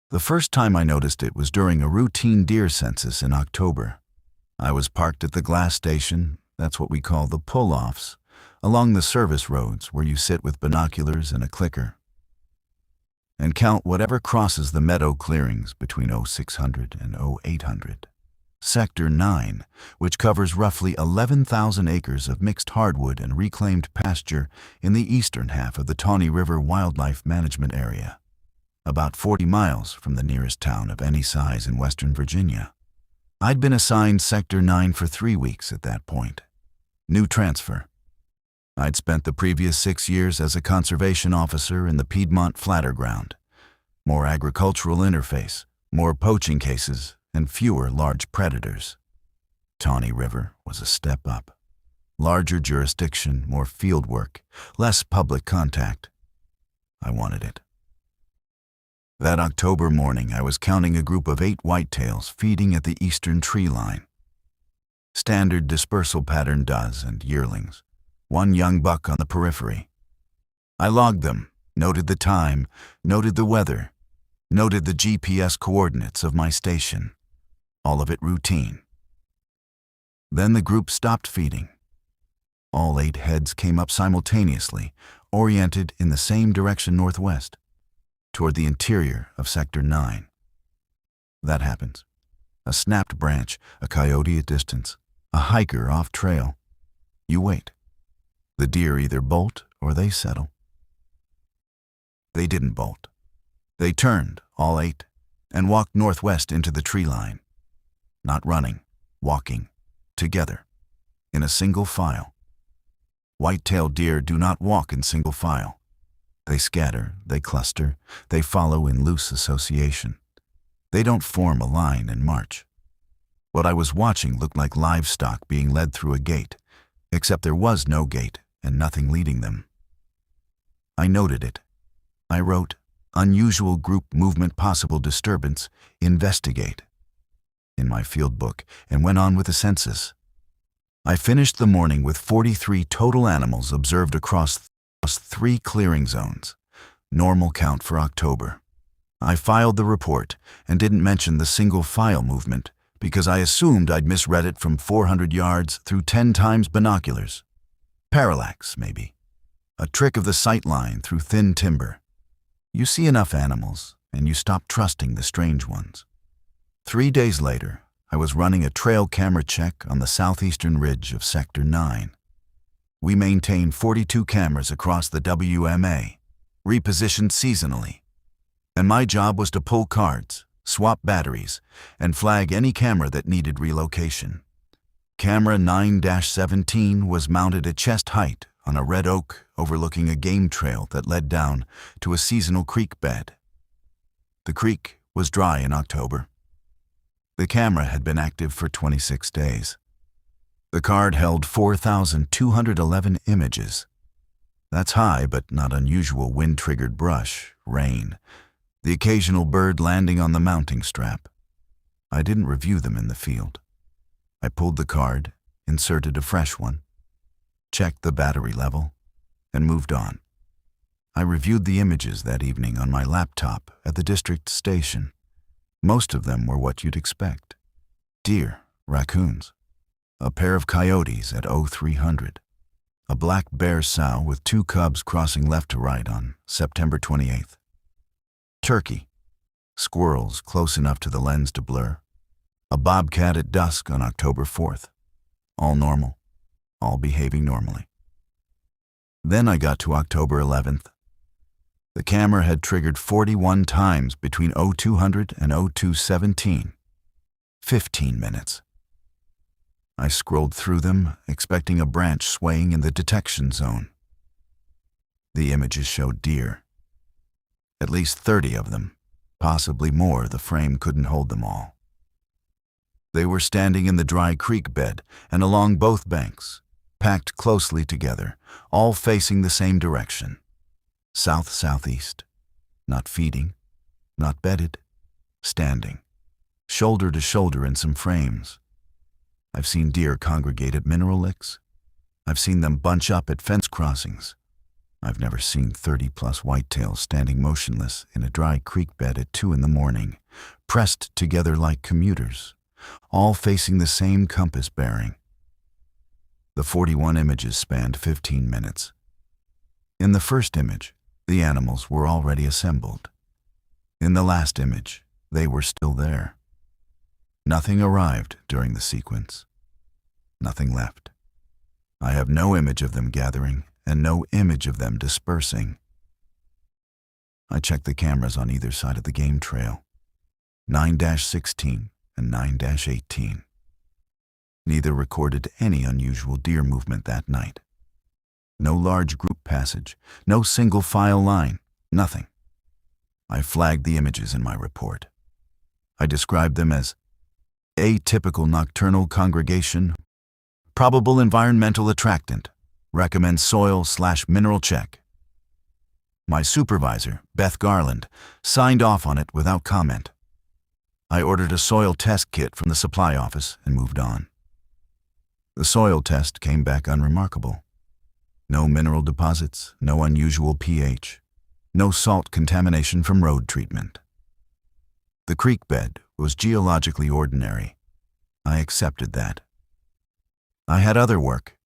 The first time I noticed it was during a routine deer census in October. I was parked at the glass station, that's what we call the pull-offs, along the service roads where you sit with binoculars and a clicker and count whatever crosses the meadow clearings between 0600 and 0800. Sector 9, which covers roughly 11,000 acres of mixed hardwood and reclaimed pasture in the eastern half of the Tawny River Wildlife Management Area, about 40 miles from the nearest town of any size in Western Virginia. I'd been assigned Sector 9 for 3 weeks at that point. New transfer. I'd spent the previous 6 years as a conservation officer in the Piedmont Flatter Ground. More agricultural interface, more poaching cases, and fewer large predators. Tawny River was a step up. Larger jurisdiction, more field work, less public contact. I wanted it. That October morning, I was counting a group of 8 whitetails feeding at the eastern tree line. Standard dispersal pattern does and yearlings. 1 young buck on the periphery. I logged them, noted the time, noted the weather, noted the GPS coordinates of my station. All of it routine. Then the group stopped feeding. All 8 heads came up simultaneously, oriented in the same direction northwest, toward the interior of Sector 9. That happens. A snapped branch, a coyote at distance, a hiker off trail. You wait. The deer either bolt or they settle. They didn't bolt. They turned, all 8, and walked northwest into the tree line. Not running, walking, together, in a single file. White-tailed deer do not walk in single file. They scatter, they cluster, they follow in loose association. They don't form a line and march. What I was watching looked like livestock being led through a gate, except there was no gate and nothing leading them. I noted it. I wrote, "Unusual group movement, possible disturbance, investigate," in my field book and went on with the census. I finished the morning with 43 total animals observed across 3 clearing zones, normal count for October. I filed the report and didn't mention the single file movement because I assumed I'd misread it from 400 yards through 10 times binoculars. Parallax, maybe. A trick of the sight line through thin timber. You see enough animals, and you stop trusting the strange ones. 3 days later, I was running a trail camera check on the southeastern ridge of Sector 9. We maintain 42 cameras across the WMA, repositioned seasonally. And my job was to pull cards, swap batteries, and flag any camera that needed relocation. Camera 9-17 was mounted at chest height on a red oak overlooking a game trail that led down to a seasonal creek bed. The creek was dry in October. The camera had been active for 26 days. The card held 4,211 images. That's high but not unusual wind-triggered brush, rain, the occasional bird landing on the mounting strap. I didn't review them in the field. I pulled the card, inserted a fresh one, checked the battery level, and moved on. I reviewed the images that evening on my laptop at the district station. Most of them were what you'd expect. Deer, raccoons, a pair of coyotes at 0300, a black bear sow with 2 cubs crossing left to right on September 28th. Turkey, squirrels close enough to the lens to blur, a bobcat at dusk on October 4th. All normal, all behaving normally. Then I got to October 11th. The camera had triggered 41 times between 0200 and 0217. 15 minutes. I scrolled through them, expecting a branch swaying in the detection zone. The images showed deer. At least 30 of them, possibly more. The frame couldn't hold them all. They were standing in the dry creek bed and along both banks, packed closely together, all facing the same direction. South-southeast. Not feeding, not bedded, standing, shoulder to shoulder in some frames. I've seen deer congregate at mineral licks. I've seen them bunch up at fence crossings. I've never seen 30-plus whitetails standing motionless in a dry creek bed at 2 in the morning, pressed together like commuters, all facing the same compass bearing. The 41 images spanned 15 minutes. In the first image, the animals were already assembled. In the last image, they were still there. Nothing arrived during the sequence. Nothing left. I have no image of them gathering and no image of them dispersing. I checked the cameras on either side of the game trail, 9-16 and 9-18. Neither recorded any unusual deer movement that night. No large group passage, no single file line, nothing. I flagged the images in my report. I described them as atypical nocturnal congregation, probable environmental attractant, recommend soil/mineral check. My supervisor, Beth Garland, signed off on it without comment. I ordered a soil test kit from the supply office and moved on. The soil test came back unremarkable. No mineral deposits, no unusual pH, no salt contamination from road treatment. The creek bed was geologically ordinary. I accepted that. I had other work.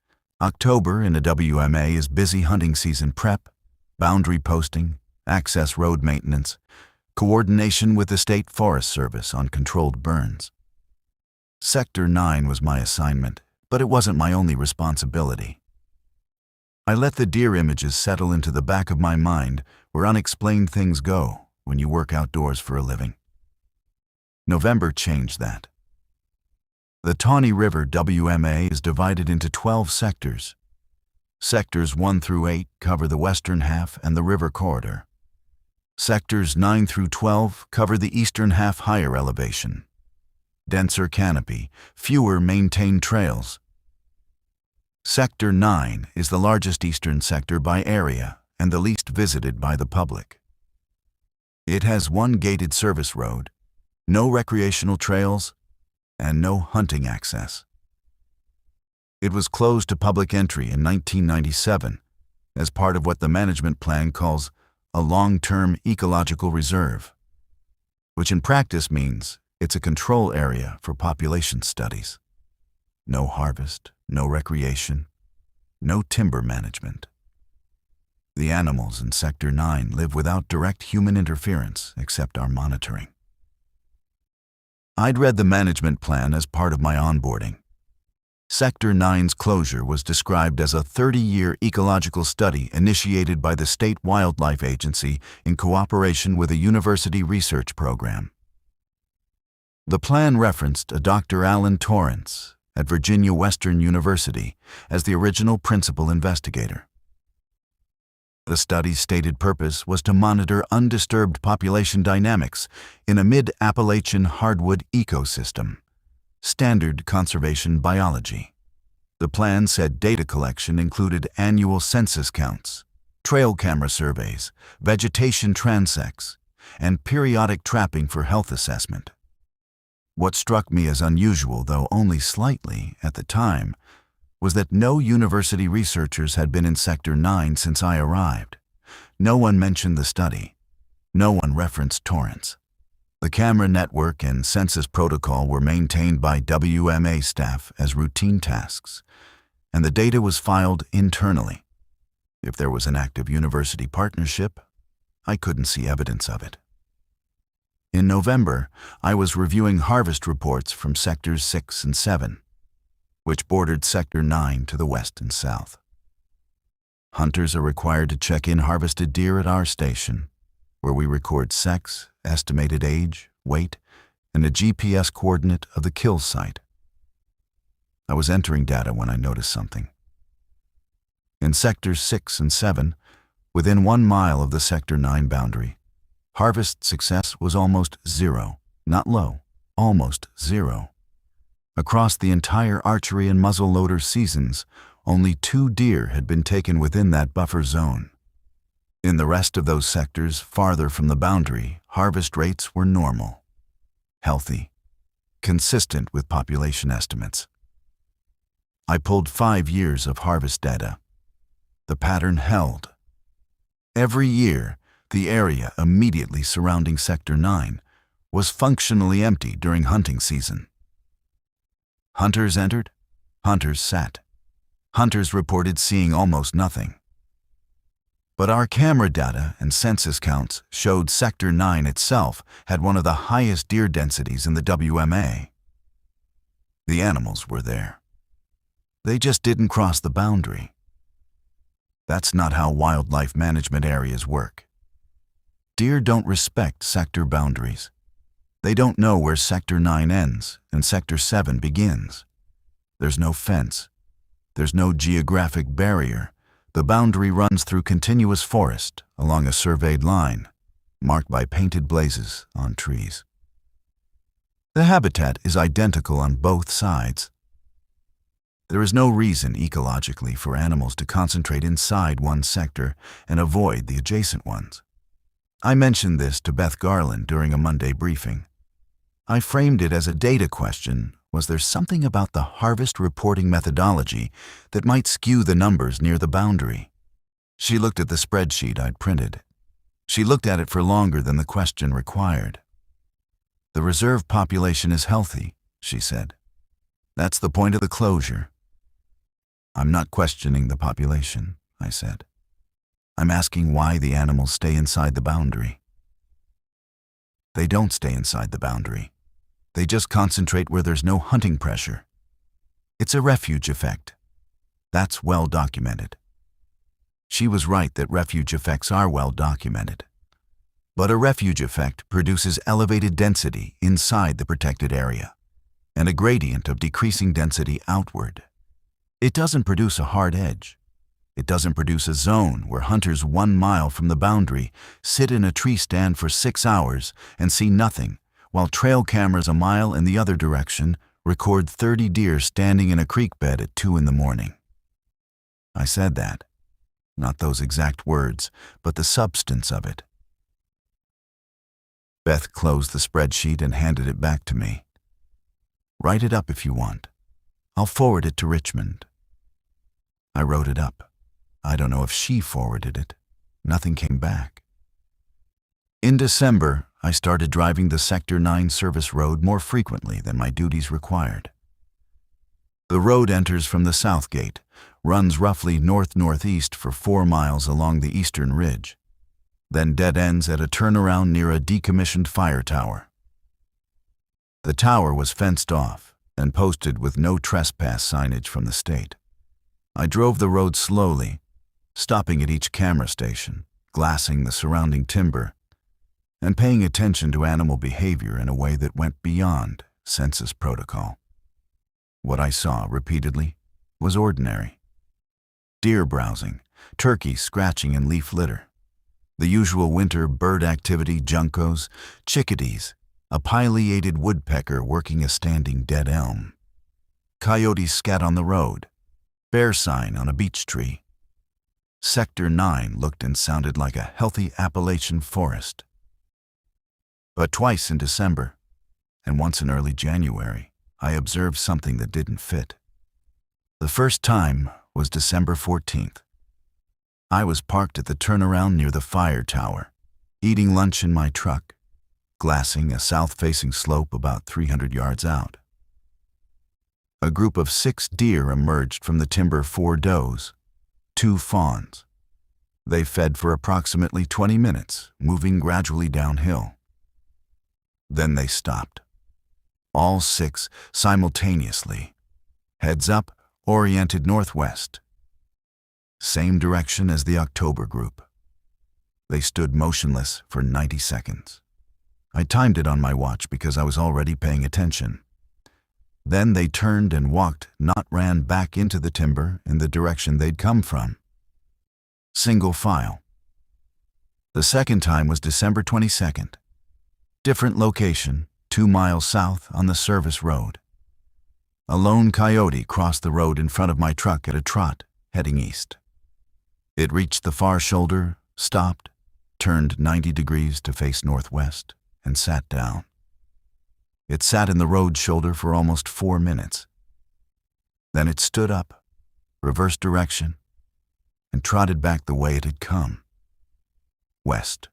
October in a WMA is busy hunting season prep, boundary posting, access road maintenance, coordination with the State Forest Service on controlled burns. Sector 9 was my assignment, but it wasn't my only responsibility. I let the deer images settle into the back of my mind where unexplained things go when you work outdoors for a living. November changed that. The Tawny River WMA is divided into 12 sectors. Sectors 1 through 8 cover the western half and the river corridor. Sectors 9 through 12 cover the eastern half higher elevation. Denser canopy, fewer maintained trails. Sector 9 is the largest eastern sector by area and the least visited by the public. It has one gated service road, no recreational trails, and no hunting access. It was closed to public entry in 1997 as part of what the management plan calls a long-term ecological reserve, which in practice means it's a control area for population studies. No harvest, no recreation, no timber management. The animals in Sector 9 live without direct human interference except our monitoring. I'd read the management plan as part of my onboarding. Sector 9's closure was described as a 30-year ecological study initiated by the State Wildlife Agency in cooperation with a university research program. The plan referenced a Dr. Alan Torrance at Virginia Western University as the original principal investigator. The study's stated purpose was to monitor undisturbed population dynamics in a mid-Appalachian hardwood ecosystem, standard conservation biology. The plan said data collection included annual census counts, trail camera surveys, vegetation transects, and periodic trapping for health assessment. What struck me as unusual, though only slightly at the time, was that no university researchers had been in Sector 9 since I arrived. No one mentioned the study. No one referenced Torrance. The camera network and census protocol were maintained by WMA staff as routine tasks, and the data was filed internally. If there was an active university partnership, I couldn't see evidence of it. In November, I was reviewing harvest reports from Sectors 6 and 7, which bordered Sector 9 to the west and south. Hunters are required to check in harvested deer at our station, where we record sex, estimated age, weight, and a GPS coordinate of the kill site. I was entering data when I noticed something. In Sectors 6 and 7, within 1 mile of the Sector 9 boundary, harvest success was almost zero, not low, almost zero. Across the entire archery and muzzleloader seasons, only 2 deer had been taken within that buffer zone. In the rest of those sectors farther from the boundary, harvest rates were normal, healthy, consistent with population estimates. I pulled 5 years of harvest data. The pattern held. Every year, the area immediately surrounding Sector 9 was functionally empty during hunting season. Hunters entered, hunters sat. Hunters reported seeing almost nothing. But our camera data and census counts showed Sector 9 itself had one of the highest deer densities in the WMA. The animals were there. They just didn't cross the boundary. That's not how wildlife management areas work. Deer don't respect sector boundaries. They don't know where Sector 9 ends and Sector 7 begins. There's no fence. There's no geographic barrier. The boundary runs through continuous forest along a surveyed line, marked by painted blazes on trees. The habitat is identical on both sides. There is no reason ecologically for animals to concentrate inside one sector and avoid the adjacent ones. I mentioned this to Beth Garland during a Monday briefing. I framed it as a data question. Was there something about the harvest reporting methodology that might skew the numbers near the boundary? She looked at the spreadsheet I'd printed. She looked at it for longer than the question required. The reserve population is healthy, she said. That's the point of the closure. I'm not questioning the population, I said. I'm asking why the animals stay inside the boundary. They don't stay inside the boundary. They just concentrate where there's no hunting pressure. It's a refuge effect. That's well documented. She was right that refuge effects are well documented. But a refuge effect produces elevated density inside the protected area and a gradient of decreasing density outward. It doesn't produce a hard edge. It doesn't produce a zone where hunters 1 mile from the boundary sit in a tree stand for 6 hours and see nothing, while trail cameras a mile in the other direction record 30 deer standing in a creek bed at 2 in the morning. I said that. Not those exact words, but the substance of it. Beth closed the spreadsheet and handed it back to me. Write it up if you want. I'll forward it to Richmond. I wrote it up. I don't know if she forwarded it. Nothing came back. In December, I started driving the Sector 9 service road more frequently than my duties required. The road enters from the south gate, runs roughly north-northeast for 4 miles along the eastern ridge, then dead ends at a turnaround near a decommissioned fire tower. The tower was fenced off and posted with no trespass signage from the state. I drove the road slowly, stopping at each camera station, glassing the surrounding timber, and paying attention to animal behavior in a way that went beyond census protocol. What I saw repeatedly was ordinary. Deer browsing, turkeys scratching in leaf litter, the usual winter bird activity, juncos, chickadees, a pileated woodpecker working a standing dead elm, coyotes scat on the road, bear sign on a beech tree. Sector 9 looked and sounded like a healthy Appalachian forest. But twice in December, and once in early January, I observed something that didn't fit. The first time was December 14th. I was parked at the turnaround near the fire tower, eating lunch in my truck, glassing a south-facing slope about 300 yards out. A group of 6 deer emerged from the timber, 4 does, 2 fawns. They fed for approximately 20 minutes, moving gradually downhill. Then they stopped. All 6 simultaneously, heads up, oriented northwest. Same direction as the October group. They stood motionless for 90 seconds. I timed it on my watch because I was already paying attention. Then they turned and walked, not ran back into the timber in the direction they'd come from. Single file. The second time was December 22nd. Different location, 2 miles south on the service road. A lone coyote crossed the road in front of my truck at a trot, heading east. It reached the far shoulder, stopped, turned 90 degrees to face northwest, and sat down. It sat in the road shoulder for almost 4 minutes. Then it stood up, reversed direction, and trotted back the way it had come. west,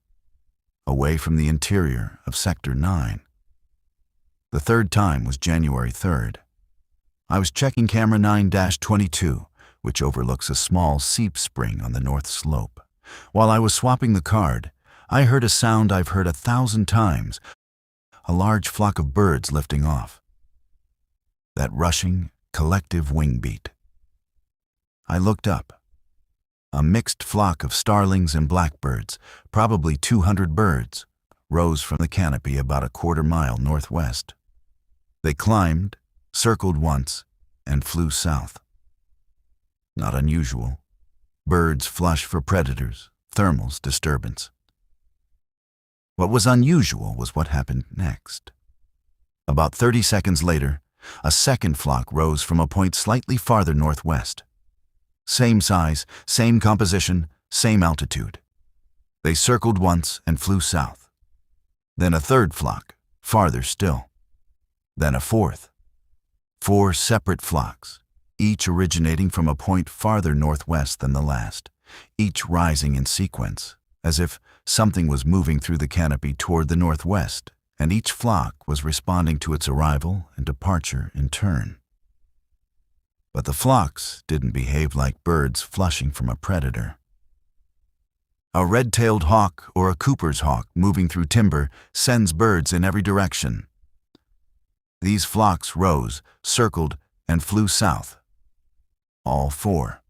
away from the interior of Sector 9. The third time was January 3rd. I was checking camera 9-22, which overlooks a small seep spring on the north slope. While I was swapping the card, I heard a sound I've heard 1,000 times, a large flock of birds lifting off. That rushing, collective wing beat. I looked up. A mixed flock of starlings and blackbirds, probably 200 birds, rose from the canopy about a quarter-mile northwest. They climbed, circled once, and flew south. Not unusual. Birds flush for predators, thermals, disturbance. What was unusual was what happened next. About 30 seconds later, a second flock rose from a point slightly farther northwest. Same size, same composition, same altitude. They circled once and flew south. Then a third flock, farther still. Then a fourth. 4 separate flocks, each originating from a point farther northwest than the last, each rising in sequence, as if something was moving through the canopy toward the northwest, and each flock was responding to its arrival and departure in turn. But the flocks didn't behave like birds flushing from a predator. A red-tailed hawk or a Cooper's hawk moving through timber sends birds in every direction. These flocks rose, circled, and flew south. All 4.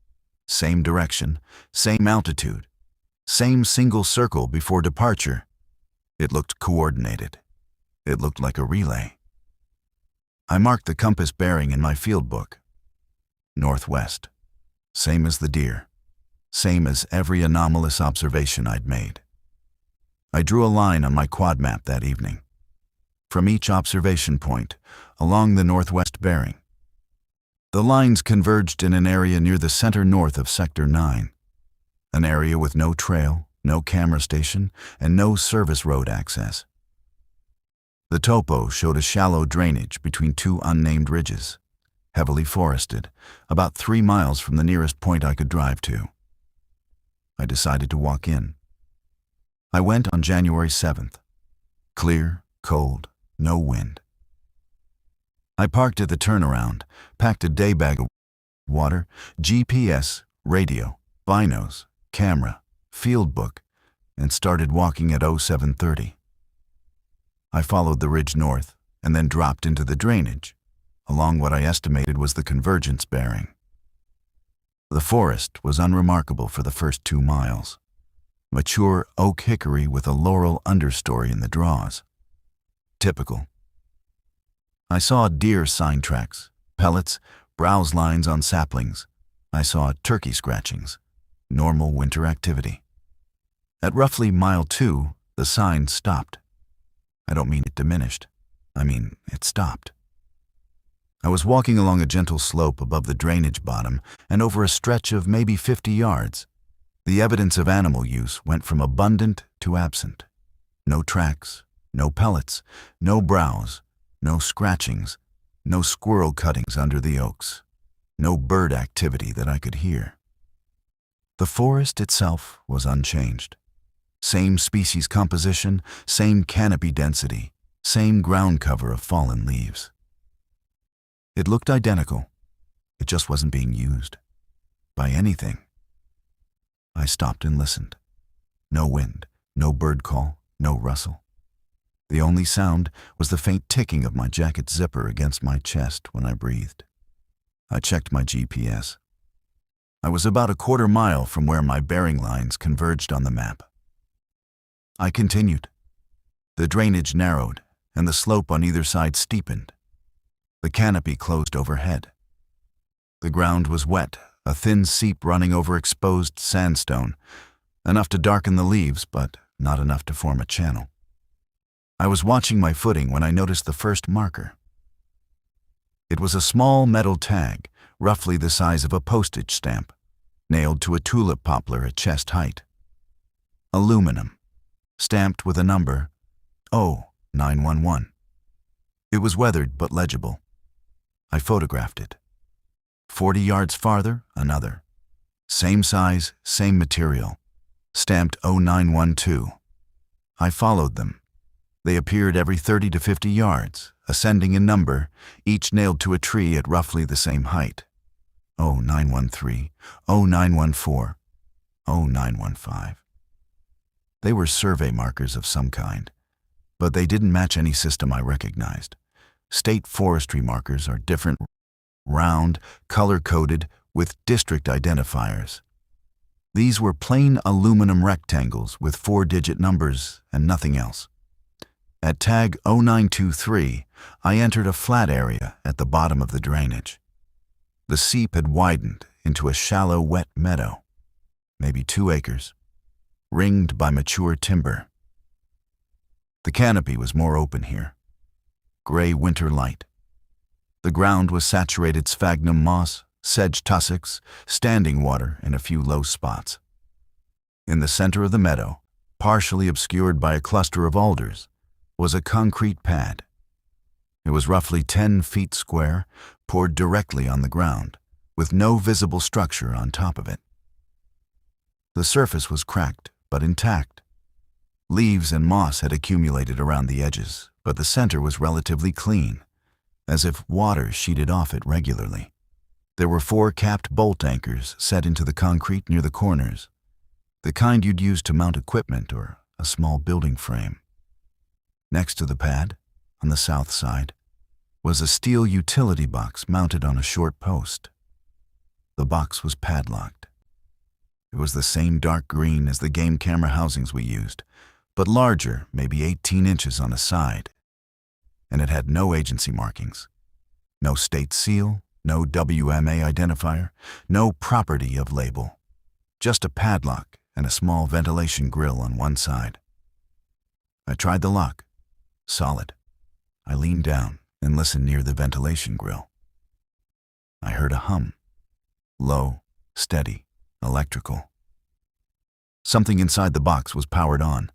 Same direction, same altitude, same single circle before departure. It looked coordinated. It looked like a relay. I marked the compass bearing in my field book. Northwest. Same as the deer. Same as every anomalous observation I'd made. I drew a line on my quad map that evening. From each observation point, along the northwest bearing. The lines converged in an area near the center north of Sector 9, an area with no trail, no camera station, and no service road access. The topo showed a shallow drainage between 2 unnamed ridges, heavily forested, about 3 miles from the nearest point I could drive to. I decided to walk in. I went on January 7th. Clear, cold, no wind. I parked at the turnaround, packed a day bag of water, GPS, radio, binos, camera, field book, and started walking at 07:30. I followed the ridge north and then dropped into the drainage, along what I estimated was the convergence bearing. The forest was unremarkable for the first 2 miles. Mature oak hickory with a laurel understory in the draws. Typical. I saw deer sign tracks, pellets, browse lines on saplings. I saw turkey scratchings. Normal winter activity. At roughly mile 2, the sign stopped. I don't mean it diminished. I mean it stopped. I was walking along a gentle slope above the drainage bottom and over a stretch of maybe 50 yards. The evidence of animal use went from abundant to absent. No tracks, no pellets, no browse, no scratchings, no squirrel cuttings under the oaks, no bird activity that I could hear. The forest itself was unchanged. Same species composition, same canopy density, same ground cover of fallen leaves. It looked identical. It just wasn't being used. By anything. I stopped and listened. No wind, no bird call, no rustle. The only sound was the faint ticking of my jacket zipper against my chest when I breathed. I checked my GPS. I was about a quarter mile from where my bearing lines converged on the map. I continued. The drainage narrowed, and the slope on either side steepened. The canopy closed overhead. The ground was wet, a thin seep running over exposed sandstone, enough to darken the leaves, but not enough to form a channel. I was watching my footing when I noticed the first marker. It was a small metal tag, roughly the size of a postage stamp, nailed to a tulip poplar at chest height. Aluminum, stamped with a number, 0911. It was weathered but legible. I photographed it. 40 yards farther, another. Same size, same material. stamped 0912. I followed them. They appeared every 30 to 50 yards, ascending in number, each nailed to a tree at roughly the same height. 0913, 0914, 0915. They were survey markers of some kind, but they didn't match any system I recognized. State forestry markers are different, round, color-coded, with district identifiers. These were plain aluminum rectangles with 4-digit numbers and nothing else. At tag 0923, I entered a flat area at the bottom of the drainage. The seep had widened into a shallow, wet meadow, maybe 2 acres, ringed by mature timber. The canopy was more open here, gray winter light. The ground was saturated sphagnum moss, sedge tussocks, standing water, and a few low spots. In the center of the meadow, partially obscured by a cluster of alders, was a concrete pad. It was roughly 10 feet square, poured directly on the ground, with no visible structure on top of it. The surface was cracked, but intact. Leaves and moss had accumulated around the edges, but the center was relatively clean, as if water sheeted off it regularly. There were 4 capped bolt anchors set into the concrete near the corners, the kind you'd use to mount equipment or a small building frame. Next to the pad, on the south side, was a steel utility box mounted on a short post. The box was padlocked. It was the same dark green as the game camera housings we used, but larger, maybe 18 inches on a side. And it had no agency markings, no state seal, no WMA identifier, no property of label, just a padlock and a small ventilation grill on one side. I tried the lock. Solid. I leaned down and listened near the ventilation grill. I heard a hum. Low, steady, electrical. Something inside the box was powered on.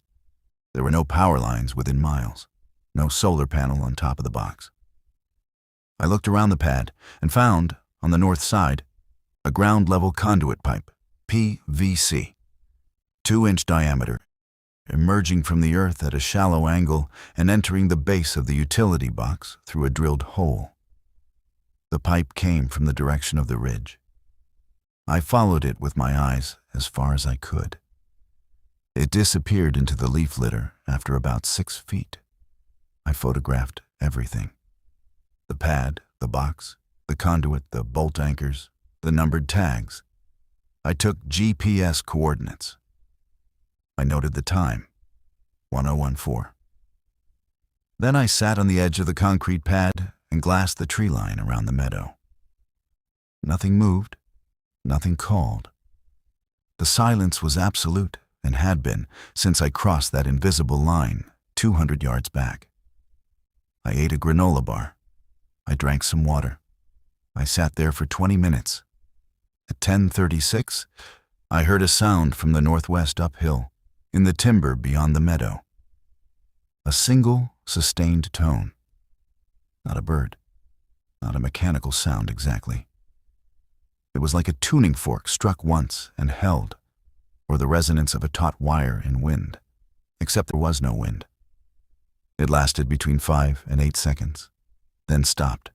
There were no power lines within miles, no solar panel on top of the box. I looked around the pad and found, on the north side, a ground-level conduit pipe, PVC, 2-inch diameter, emerging from the earth at a shallow angle and entering the base of the utility box through a drilled hole. The pipe came from the direction of the ridge. I followed it with my eyes as far as I could. It disappeared into the leaf litter after about 6 feet. I photographed everything. The pad, the box, the conduit, the bolt anchors, the numbered tags. I took GPS coordinates. I noted the time, 1014. Then I sat on the edge of the concrete pad and glassed the tree line around the meadow. Nothing moved, nothing called. The silence was absolute and had been since I crossed that invisible line 200 yards back. I ate a granola bar. I drank some water. I sat there for 20 minutes. At 10:36, I heard a sound from the northwest uphill, in the timber beyond the meadow. A single, sustained tone. Not a bird, not a mechanical sound exactly. It was like a tuning fork struck once and held, or the resonance of a taut wire in wind, except there was no wind. It lasted between 5 and 8 seconds, then stopped.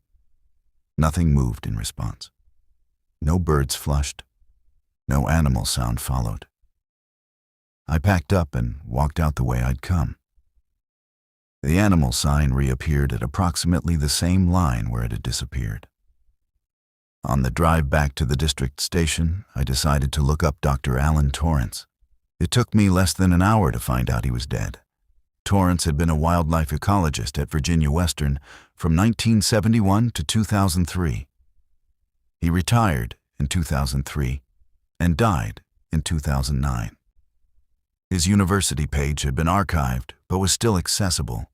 Nothing moved in response. No birds flushed. No animal sound followed. I packed up and walked out the way I'd come. The animal sign reappeared at approximately the same line where it had disappeared. On the drive back to the district station, I decided to look up Dr. Alan Torrance. It took me less than an hour to find out he was dead. Torrance had been a wildlife ecologist at Virginia Western from 1971 to 2003. He retired in 2003 and died in 2009. His university page had been archived but was still accessible.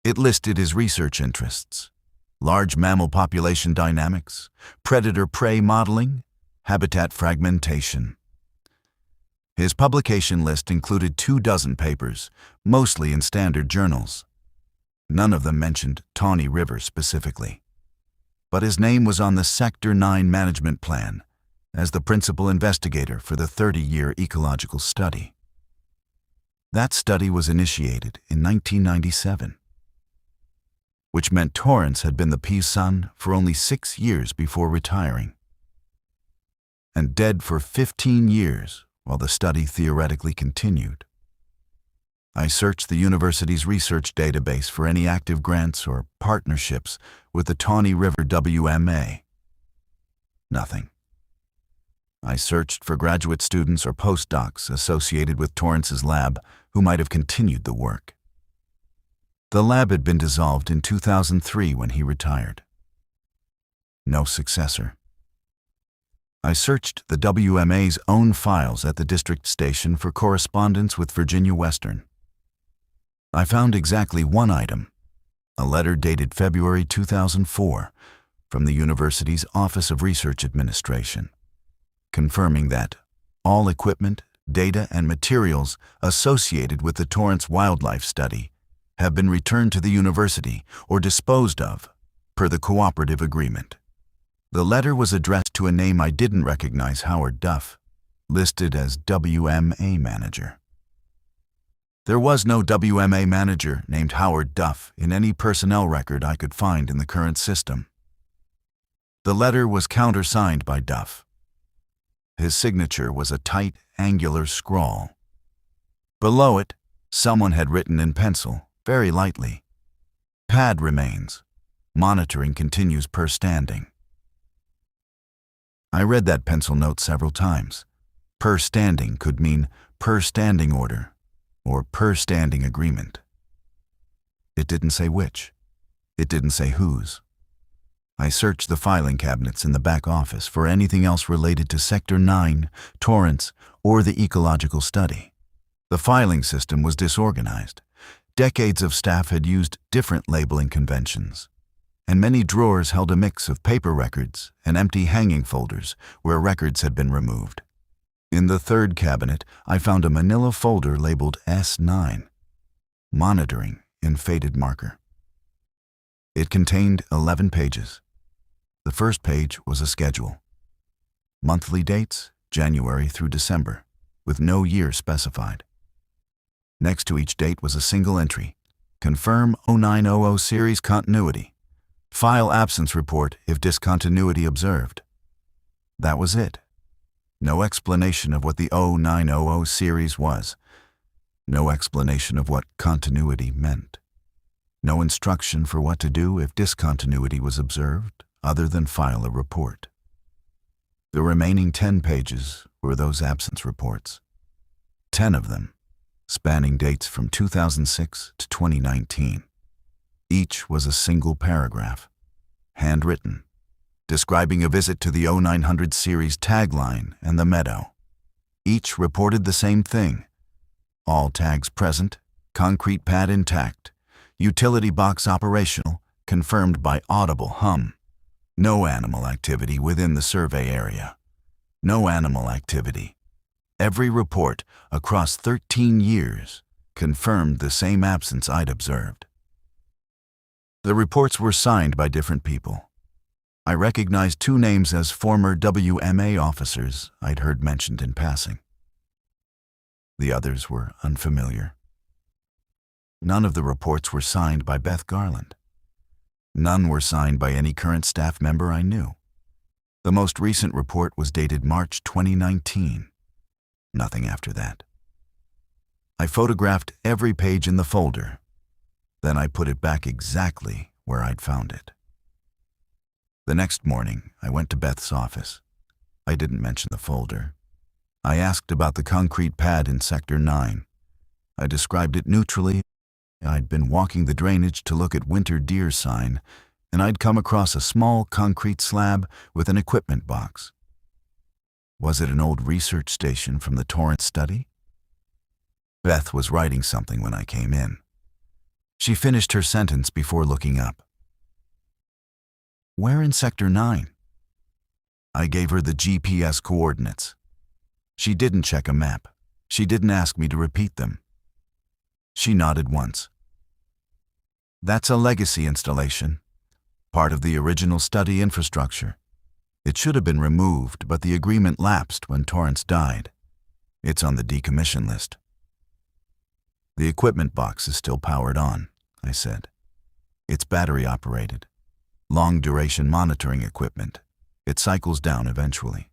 It listed his research interests: large mammal population dynamics, predator-prey modeling, habitat fragmentation. His publication list included 24 papers, mostly in standard journals. None of them mentioned Tawny River specifically. But his name was on the Sector 9 management plan, as the principal investigator for the 30-year ecological study. That study was initiated in 1997, which meant Torrance had been the P-Sun for only 6 years before retiring, and dead for 15 years while the study theoretically continued. I searched the university's research database for any active grants or partnerships with the Tawny River WMA. Nothing. I searched for graduate students or postdocs associated with Torrance's lab who might have continued the work. The lab had been dissolved in 2003 when he retired. No successor. I searched the WMA's own files at the district station for correspondence with Virginia Western. I found exactly one item, a letter dated February 2004 from the university's Office of Research Administration, confirming that all equipment, data, and materials associated with the Torrance Wildlife Study have been returned to the university or disposed of per the cooperative agreement. The letter was addressed to a name I didn't recognize, Howard Duff, listed as WMA manager. There was no WMA manager named Howard Duff in any personnel record I could find in the current system. The letter was countersigned by Duff. His signature was a tight, angular scrawl. Below it, someone had written in pencil, very lightly, "Pad remains. Monitoring continues per standing." I read that pencil note several times. Per standing could mean per standing order or per standing agreement. It didn't say which. It didn't say whose. I searched the filing cabinets in the back office for anything else related to Sector 9, Torrance, or the ecological study. The filing system was disorganized. Decades of staff had used different labeling conventions, and many drawers held a mix of paper records and empty hanging folders where records had been removed. In the third cabinet, I found a manila folder labeled S9, Monitoring, in faded marker. It contained 11 pages. The first page was a schedule. Monthly dates, January through December, with no year specified. Next to each date was a single entry: confirm 0900 series continuity. File absence report if discontinuity observed. That was it. No explanation of what the 0900 series was. No explanation of what continuity meant. No instruction for what to do if discontinuity was observed, other than file a report. The remaining 10 pages were those absence reports. 10 of them, spanning dates from 2006 to 2019. Each was a single paragraph, handwritten, describing a visit to the 0900 series tagline and the meadow. Each reported the same thing: all tags present, concrete pad intact, utility box operational, confirmed by audible hum. No animal activity within the survey area. No animal activity. Every report across 13 years confirmed the same absence I'd observed. The reports were signed by different people. I recognized 2 names as former WMA officers I'd heard mentioned in passing. The others were unfamiliar. None of the reports were signed by Beth Garland. None were signed by any current staff member I knew. The most recent report was dated March 2019. Nothing after that. I photographed every page in the folder. Then I put it back exactly where I'd found it. The next morning, I went to Beth's office. I didn't mention the folder. I asked about the concrete pad in Sector 9. I described it neutrally. I'd been walking the drainage to look at winter deer sign, and I'd come across a small concrete slab with an equipment box. Was it an old research station from the Torrance study? Beth was writing something when I came in. She finished her sentence before looking up. "Where in Sector 9? I gave her the GPS coordinates. She didn't check a map. She didn't ask me to repeat them. She nodded once. "That's a legacy installation, part of the original study infrastructure. It should have been removed, but the agreement lapsed when Torrance died. It's on the decommission list. The equipment box is still powered on, I said. It's battery operated. Long-duration monitoring equipment. It cycles down eventually.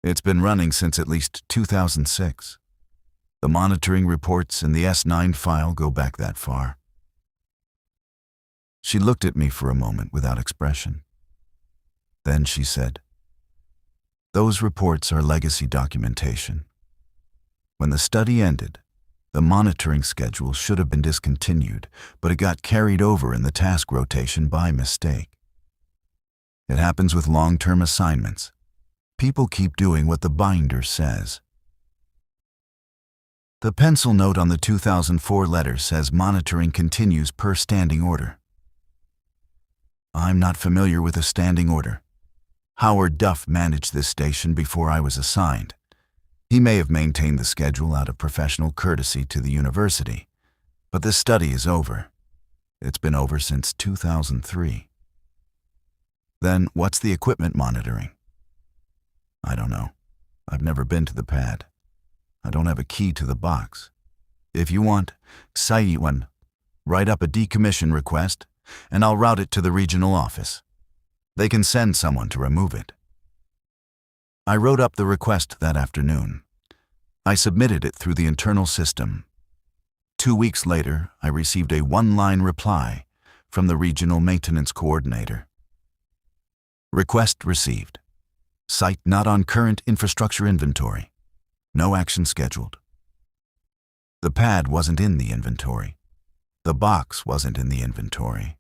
It's been running since at least 2006. The monitoring reports in the S9 file go back that far. She looked at me for a moment without expression. Then she said, "Those reports are legacy documentation. When the study ended, the monitoring schedule should have been discontinued, but it got carried over in the task rotation by mistake. It happens with long-term assignments. People keep doing what the binder says." The pencil note on the 2004 letter says monitoring continues per standing order. I'm not familiar with a standing order. Howard Duff managed this station before I was assigned. He may have maintained the schedule out of professional courtesy to the university, but this study is over. It's been over since 2003. Then what's the equipment monitoring? I don't know. I've never been to the pad. I don't have a key to the box. If you want, say one. Write up a decommission request, and I'll route it to the regional office. They can send someone to remove it. I wrote up the request that afternoon. I submitted it through the internal system. 2 weeks later, I received a one-line reply from the regional maintenance coordinator. Request received. Site not on current infrastructure inventory. No action scheduled. The pad wasn't in the inventory. The box wasn't in the inventory.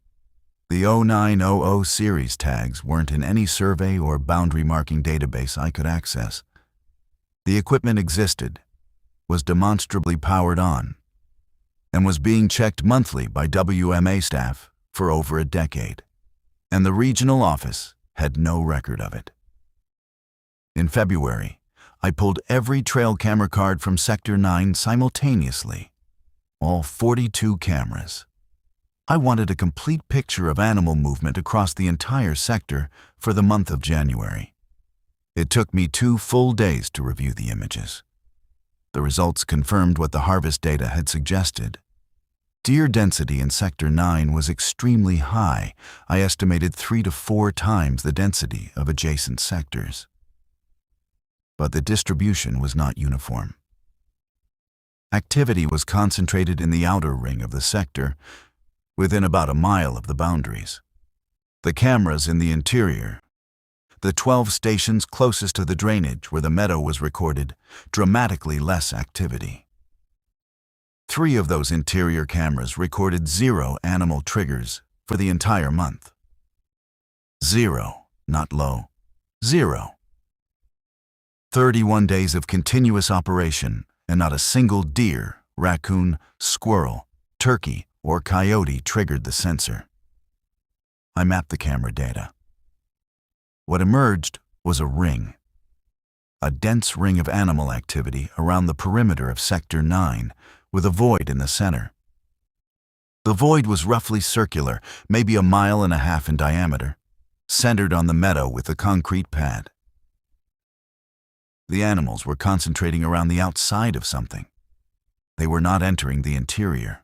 The 0900 series tags weren't in any survey or boundary marking database I could access. The equipment existed, was demonstrably powered on, and was being checked monthly by WMA staff for over a decade, and the regional office had no record of it. In February, I pulled every trail camera card from Sector 9 simultaneously, all 42 cameras. I wanted a complete picture of animal movement across the entire sector for the month of January. It took me 2 full days to review the images. The results confirmed what the harvest data had suggested. Deer density in Sector 9 was extremely high. I estimated 3 to 4 times the density of adjacent sectors. But the distribution was not uniform. Activity was concentrated in the outer ring of the sector, within about a mile of the boundaries. The cameras in the interior, the 12 stations closest to the drainage where the meadow was recorded, dramatically less activity. 3 of those interior cameras recorded 0 animal triggers for the entire month. 0, not low. 0. 31 days of continuous operation, and not a single deer, raccoon, squirrel, turkey, or coyote triggered the sensor. I mapped the camera data. What emerged was a ring. A dense ring of animal activity around the perimeter of Sector 9, with a void in the center. The void was roughly circular, maybe 1.5 miles in diameter, centered on the meadow with the concrete pad. The animals were concentrating around the outside of something. They were not entering the interior.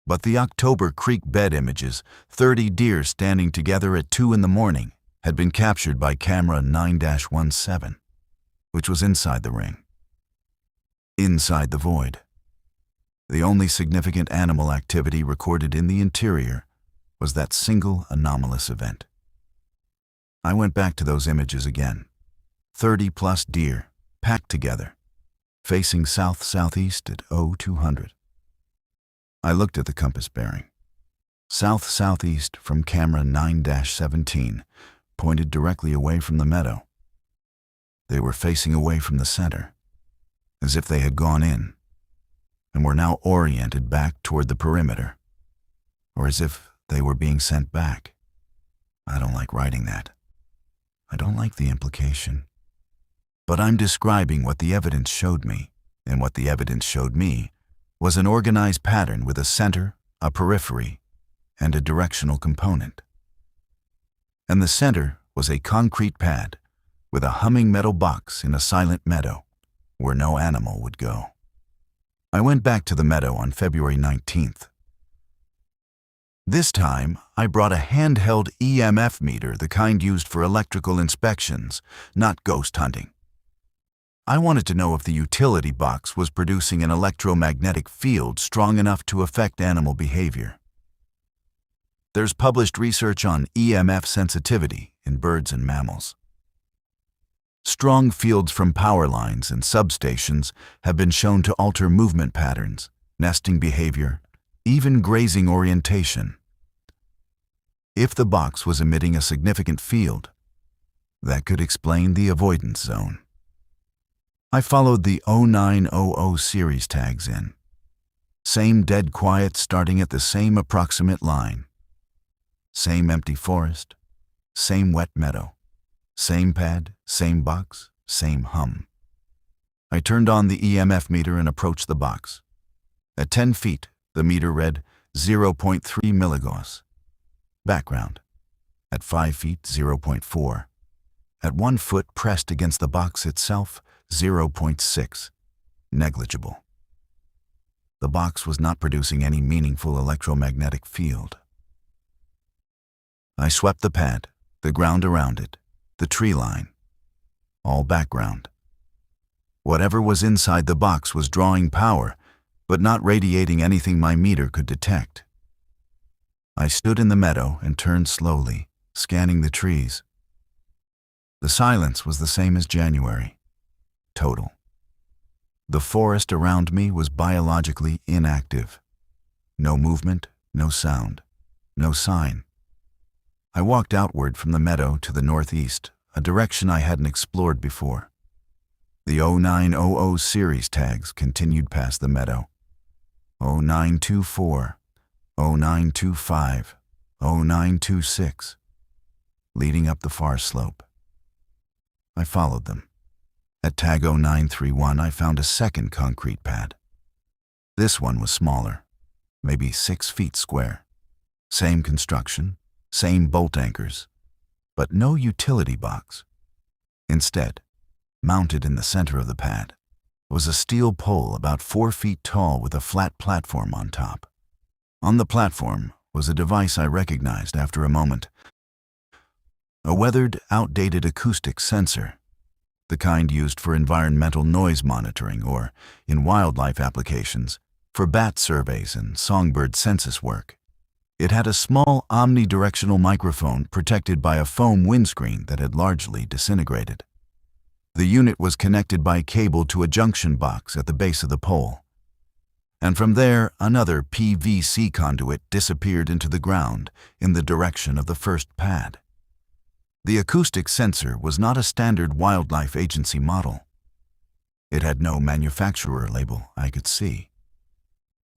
But the October creek bed images, 30 deer standing together at 2 in the morning, had been captured by camera 9-17, which was inside the ring. Inside the void. The only significant animal activity recorded in the interior was that single anomalous event. I went back to those images again. 30-plus deer, packed together, facing south-southeast at 0200. I looked at the compass bearing. South-southeast from camera 9-17, pointed directly away from the meadow. They were facing away from the center, as if they had gone in, and were now oriented back toward the perimeter, or as if they were being sent back. I don't like writing that. I don't like the implication. But I'm describing what the evidence showed me, and what the evidence showed me was an organized pattern with a center, a periphery, and a directional component. and the center was a concrete pad with a humming metal box in a silent meadow where no animal would go. I went back to the meadow on February 19th. This time, I brought a handheld EMF meter, the kind used for electrical inspections, not ghost hunting. I wanted to know if the utility box was producing an electromagnetic field strong enough to affect animal behavior. There's published research on EMF sensitivity in birds and mammals. Strong fields from power lines and substations have been shown to alter movement patterns, nesting behavior, even grazing orientation. If the box was emitting a significant field, that could explain the avoidance zone. I followed the 0900 series tags in. Same dead quiet starting at the same approximate line. Same empty forest, same wet meadow, same pad, same box, same hum. I turned on the EMF meter and approached the box. At 10 feet, the meter read 0.3 milligauss. Background. At 5 feet, 0.4. At 1 foot pressed against the box itself, 0.6. Negligible. The box was not producing any meaningful electromagnetic field. I swept the pad, the ground around it, the tree line. All background. Whatever was inside the box was drawing power, but not radiating anything my meter could detect. I stood in the meadow and turned slowly, scanning the trees. The silence was the same as January. Total. The forest around me was biologically inactive. No movement, no sound, no sign. I walked outward from the meadow to the northeast, a direction I hadn't explored before. The 0900 series tags continued past the meadow. 0924, 0925, 0926, leading up the far slope. I followed them. At tag 0931, I found a second concrete pad. This one was smaller, maybe 6 feet square. Same construction, same bolt anchors, but no utility box. Instead, mounted in the center of the pad, was a steel pole about 4 feet tall with a flat platform on top. On the platform was a device I recognized after a moment. A weathered, outdated acoustic sensor, the kind used for environmental noise monitoring or, in wildlife applications, for bat surveys and songbird census work. It had a small omnidirectional microphone protected by a foam windscreen that had largely disintegrated. The unit was connected by cable to a junction box at the base of the pole. And from there, another PVC conduit disappeared into the ground in the direction of the first pad. The acoustic sensor was not a standard wildlife agency model. It had no manufacturer label I could see.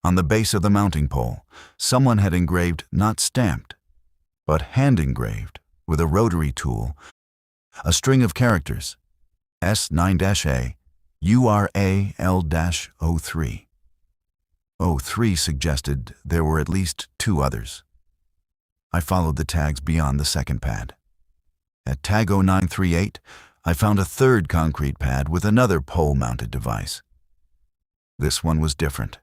On the base of the mounting pole, someone had engraved, not stamped, but hand-engraved, with a rotary tool, a string of characters, S9-A, URAL-03. 03 suggested there were at least 2 others. I followed the tags beyond the second pad. At tag 0938, I found a third concrete pad with another pole-mounted device. This one was different.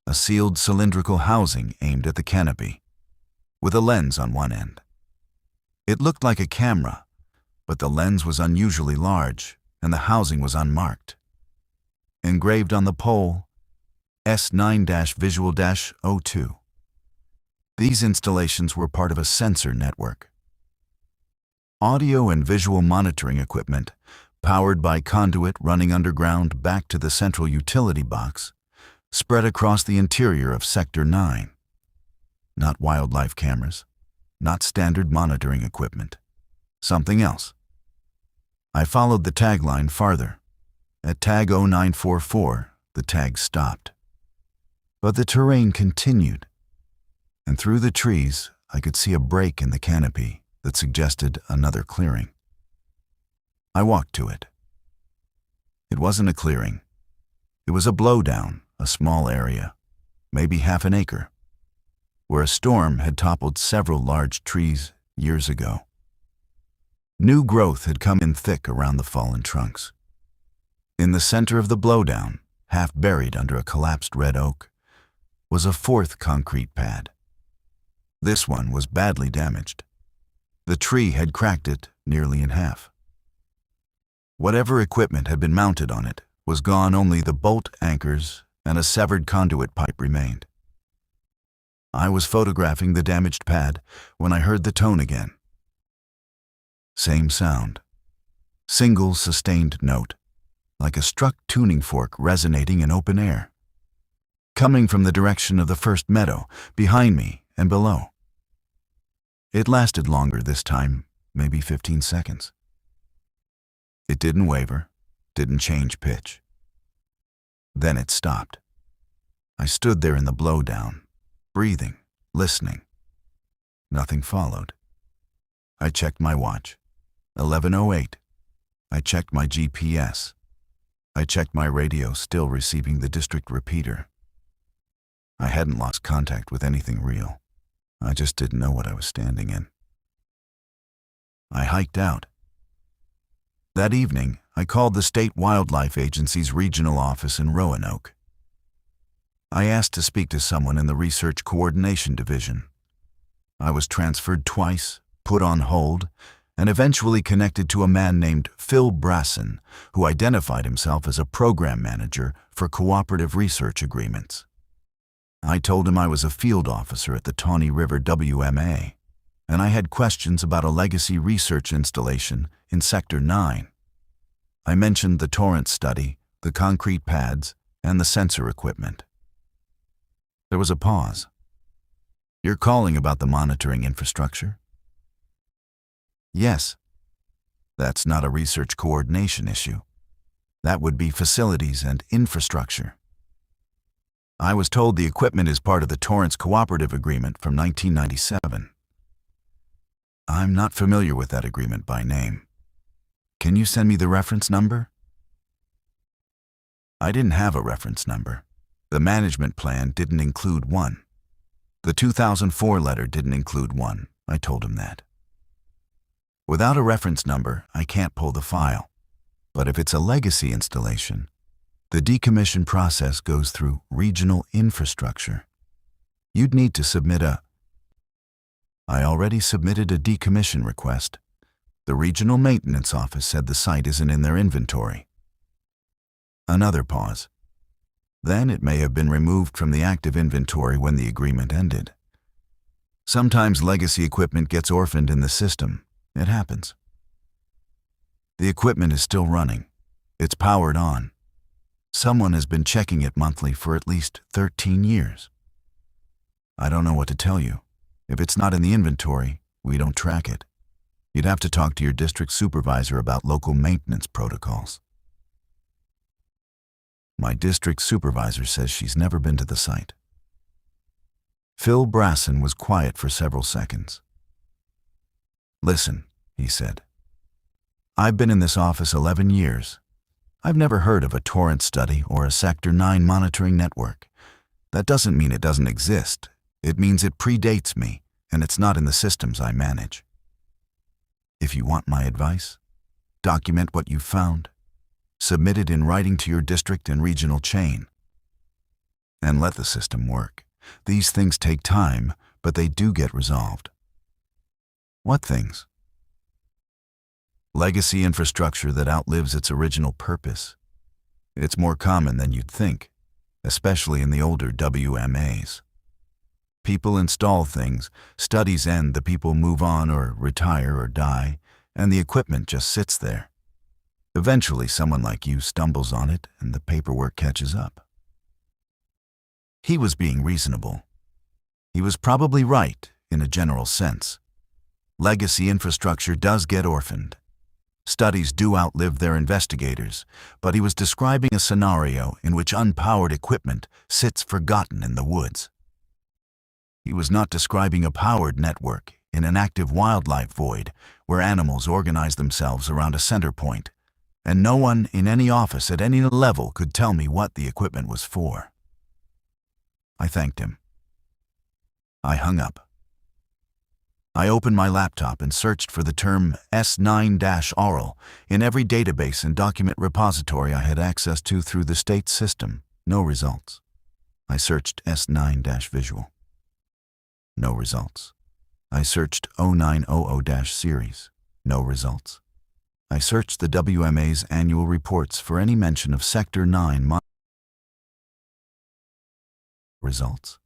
A sealed cylindrical housing aimed at the canopy, with a lens on one end. It looked like a camera, but the lens was unusually large and the housing was unmarked. Engraved on the pole, S9-Visual-02. These installations were part of a sensor network. Audio and visual monitoring equipment, powered by conduit running underground back to the central utility box, spread across the interior of Sector 9. Not wildlife cameras, not standard monitoring equipment. Something else. I followed the tagline farther. At tag 0944, the tag stopped. But the terrain continued, and through the trees I could see a break in the canopy that suggested another clearing. I walked to it. It wasn't a clearing. It was a blowdown, a small area, maybe half an acre, where a storm had toppled several large trees years ago. New growth had come in thick around the fallen trunks. In the center of the blowdown, half buried under a collapsed red oak, was a fourth concrete pad. This one was badly damaged. The tree had cracked it nearly in half. Whatever equipment had been mounted on it was gone, only the bolt anchors and a severed conduit pipe remained. I was photographing the damaged pad when I heard the tone again. Same sound. Single sustained note, like a struck tuning fork resonating in open air, coming from the direction of the first meadow, behind me and below. It lasted longer this time, maybe 15 seconds. It didn't waver, didn't change pitch. Then it stopped. I stood there in the blowdown, breathing, listening. Nothing followed. I checked my watch. 11:08. I checked my GPS. I checked my radio, still receiving the district repeater. I hadn't lost contact with anything real. I just didn't know what I was standing in. I hiked out. That evening, I called the State Wildlife Agency's regional office in Roanoke. I asked to speak to someone in the Research Coordination Division. I was transferred twice, put on hold, and eventually connected to a man named Phil Brasson, who identified himself as a program manager for cooperative research agreements. I told him I was a field officer at the Tawny River WMA, and I had questions about a legacy research installation in Sector 9. I mentioned the Torrance study, the concrete pads, and the sensor equipment. There was a pause. "You're calling about the monitoring infrastructure?" "Yes." "That's not a research coordination issue. That would be facilities and infrastructure." "I was told the equipment is part of the Torrance Cooperative Agreement from 1997. "I'm not familiar with that agreement by name. Can you send me the reference number?" I didn't have a reference number. The management plan didn't include one. The 2004 letter didn't include one. I told him that. Without a reference number, I can't pull the file. But if it's a legacy installation, the decommission process goes through regional infrastructure. You'd need to submit I already submitted a decommission request. The regional maintenance office said the site isn't in their inventory. Another pause. Then it may have been removed from the active inventory when the agreement ended. Sometimes legacy equipment gets orphaned in the system. It happens. The equipment is still running. It's powered on. Someone has been checking it monthly for at least 13 years. I don't know what to tell you. If it's not in the inventory, we don't track it. You'd have to talk to your district supervisor about local maintenance protocols. My district supervisor says she's never been to the site. Phil Brasson was quiet for several seconds. "Listen," he said. "I've been in this office 11 years. I've never heard of a Torrance study or a Sector 9 monitoring network. That doesn't mean it doesn't exist. It means it predates me, and it's not in the systems I manage. If you want my advice, document what you've found, submit it in writing to your district and regional chain, and let the system work. These things take time, but they do get resolved." "What things?" "Legacy infrastructure that outlives its original purpose. It's more common than you'd think, especially in the older WMAs. People install things, studies end, the people move on or retire or die, and the equipment just sits there. Eventually, someone like you stumbles on it and the paperwork catches up." He was being reasonable. He was probably right in a general sense. Legacy infrastructure does get orphaned. Studies do outlive their investigators, but he was describing a scenario in which unpowered equipment sits forgotten in the woods. He was not describing a powered network in an active wildlife void where animals organize themselves around a center point, and no one in any office at any level could tell me what the equipment was for. I thanked him. I hung up. I opened my laptop and searched for the term S9-aural in every database and document repository I had access to through the state system. No results. I searched S9-visual. No results. I searched 0900-series. No results. I searched the WMA's annual reports for any mention of Sector 9 results.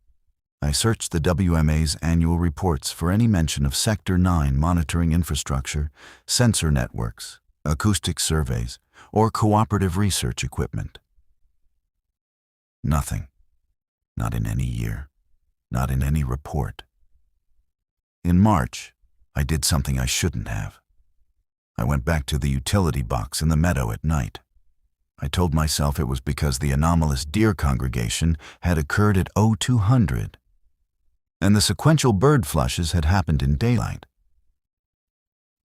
I searched the WMA's annual reports for any mention of Sector 9 monitoring infrastructure, sensor networks, acoustic surveys, or cooperative research equipment. Nothing. Not in any year. Not in any report. In March, I did something I shouldn't have. I went back to the utility box in the meadow at night. I told myself it was because the anomalous deer congregation had occurred at 0200, and the sequential bird flushes had happened in daylight.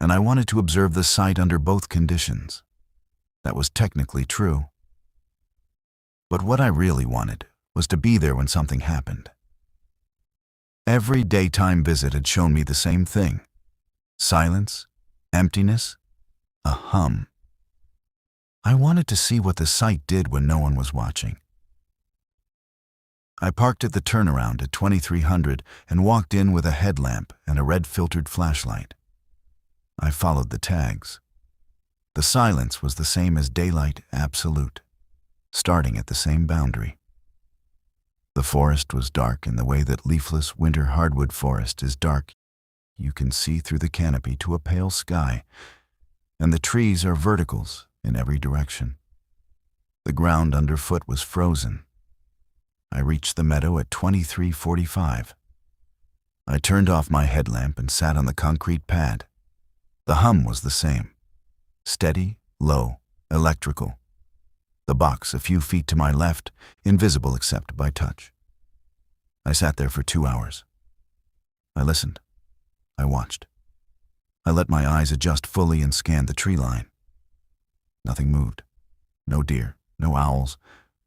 And I wanted to observe the site under both conditions. That was technically true. But what I really wanted was to be there when something happened. Every daytime visit had shown me the same thing. Silence, emptiness, a hum. I wanted to see what the site did when no one was watching. I parked at the turnaround at 2300 and walked in with a headlamp and a red-filtered flashlight. I followed the tags. The silence was the same as daylight absolute, starting at the same boundary. The forest was dark in the way that leafless winter hardwood forest is dark. You can see through the canopy to a pale sky, and the trees are verticals in every direction. The ground underfoot was frozen. I reached the meadow at 2345. I turned off my headlamp and sat on the concrete pad. The hum was the same. Steady, low, electrical. The box a few feet to my left, invisible except by touch. I sat there for 2 hours. I listened. I watched. I let my eyes adjust fully and scanned the tree line. Nothing moved. No deer, no owls,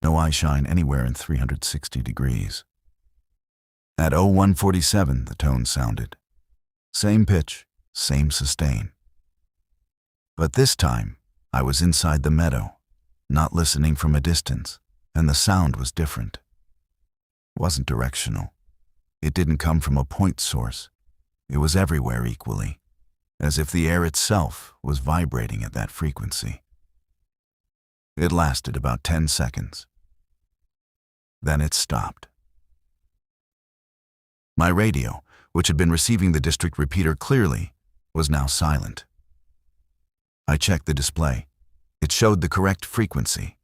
no eyeshine anywhere in 360 degrees. At 0147, the tone sounded. Same pitch, same sustain. But this time, I was inside the meadow, not listening from a distance, and the sound was different. It wasn't directional. It didn't come from a point source. It was everywhere equally, as if the air itself was vibrating at that frequency. It lasted about 10 seconds. Then it stopped. My radio, which had been receiving the district repeater clearly, was now silent. I checked the display. It showed the correct frequency.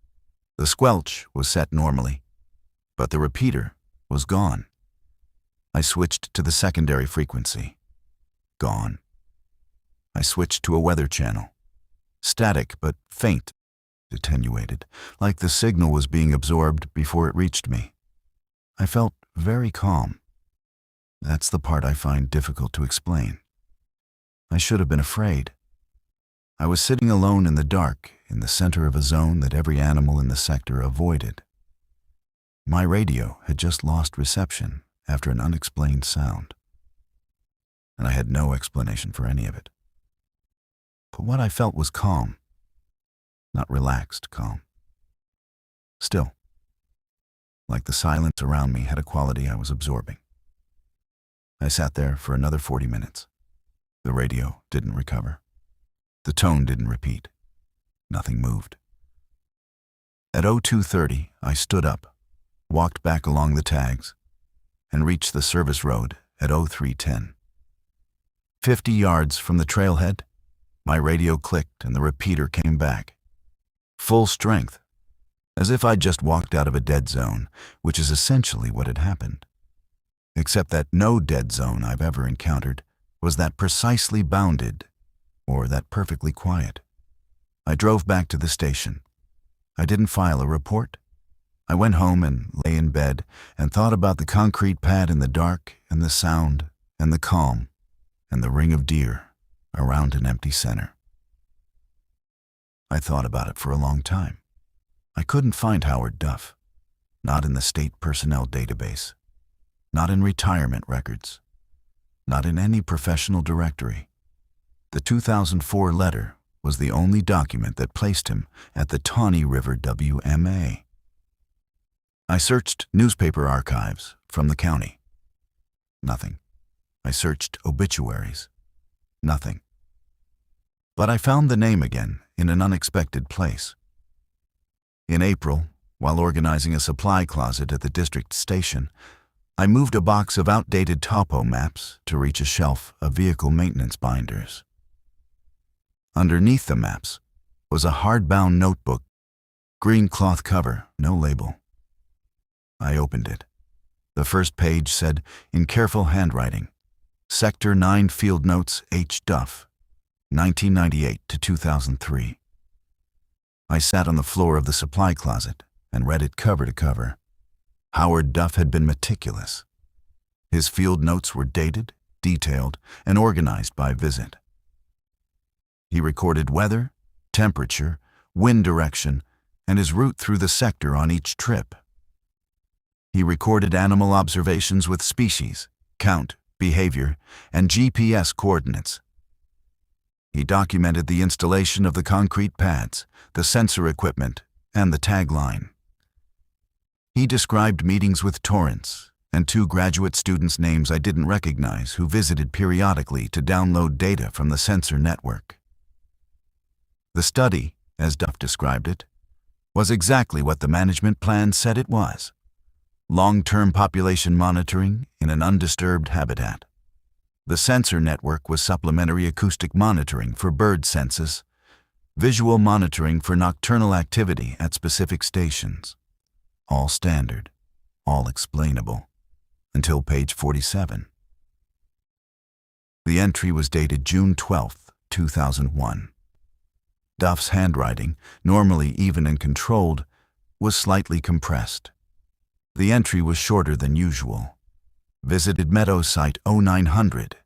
The squelch was set normally, but the repeater was gone. I switched to the secondary frequency. Gone. I switched to a weather channel. Static but faint, attenuated, like the signal was being absorbed before it reached me. I felt very calm. That's the part I find difficult to explain. I should have been afraid. I was sitting alone in the dark, in the center of a zone that every animal in the sector avoided. My radio had just lost reception after an unexplained sound, and I had no explanation for any of it. But what I felt was calm, not relaxed calm. Still, like the silence around me had a quality I was absorbing. I sat there for another 40 minutes. The radio didn't recover. The tone didn't repeat. Nothing moved. At 0230, I stood up, walked back along the tags, and reached the service road at 0310. 50 yards from the trailhead, my radio clicked and the repeater came back. Full strength, as if I'd just walked out of a dead zone, which is essentially what had happened. Except that no dead zone I've ever encountered was that precisely bounded or that perfectly quiet. I drove back to the station. I didn't file a report. I went home and lay in bed and thought about the concrete pad in the dark and the sound and the calm and the ring of deer around an empty center. I thought about it for a long time. I couldn't find Howard Duff, not in the state personnel database, not in retirement records, not in any professional directory. The 2004 letter was the only document that placed him at the Tawny River WMA. I searched newspaper archives from the county. Nothing. I searched obituaries. Nothing. But I found the name again in an unexpected place. In April, while organizing a supply closet at the district station, I moved a box of outdated topo maps to reach a shelf of vehicle maintenance binders. Underneath the maps was a hardbound notebook, green cloth cover, no label. I opened it. The first page said, in careful handwriting, Sector 9 Field Notes H. Duff, 1998 to 2003. I sat on the floor of the supply closet and read it cover to cover. Howard Duff had been meticulous. His field notes were dated, detailed, and organized by visit. He recorded weather, temperature, wind direction, and his route through the sector on each trip. He recorded animal observations with species, count, behavior, and GPS coordinates. He documented the installation of the concrete pads, the sensor equipment, and the tagline. He described meetings with Torrance and 2 graduate students' names I didn't recognize who visited periodically to download data from the sensor network. The study, as Duff described it, was exactly what the management plan said it was: long-term population monitoring in an undisturbed habitat. The sensor network was supplementary acoustic monitoring for bird census, visual monitoring for nocturnal activity at specific stations. All standard, all explainable, until page 47. The entry was dated June 12, 2001. Duff's handwriting, normally even and controlled, was slightly compressed. The entry was shorter than usual. Visited Meadow Site 0900.